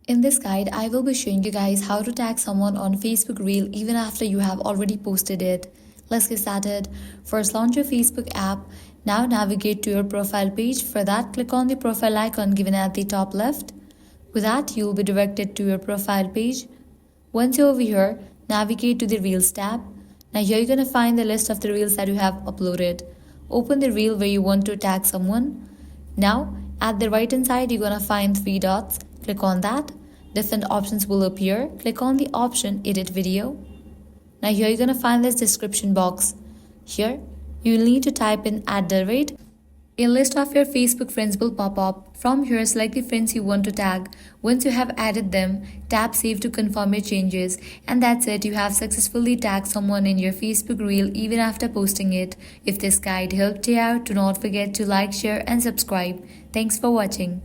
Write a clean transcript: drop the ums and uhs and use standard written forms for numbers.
In this guide, I will be showing you guys how to tag someone on Facebook Reel even after you have already posted it. Let's get started. First, launch your Facebook app. Now navigate to your profile page. For that, click on the profile icon given at the top left. With that, you will be directed to your profile page. Once you're over here, navigate to the Reels tab. Now here you're going to find the list of the Reels that you have uploaded. Open the Reel where you want to tag someone. Now, at the right hand side, you're going to find 3 dots. Click on that. Different options will appear. Click on the option Edit Video. Now here you're going to find this description box. Here, you'll need to type in @ A list of your Facebook friends will pop up. From here, select the friends you want to tag. Once you have added them, tap Save to confirm your changes. And that's it, you have successfully tagged someone in your Facebook Reel even after posting it. If this guide helped you out, do not forget to like, share and subscribe. Thanks for watching.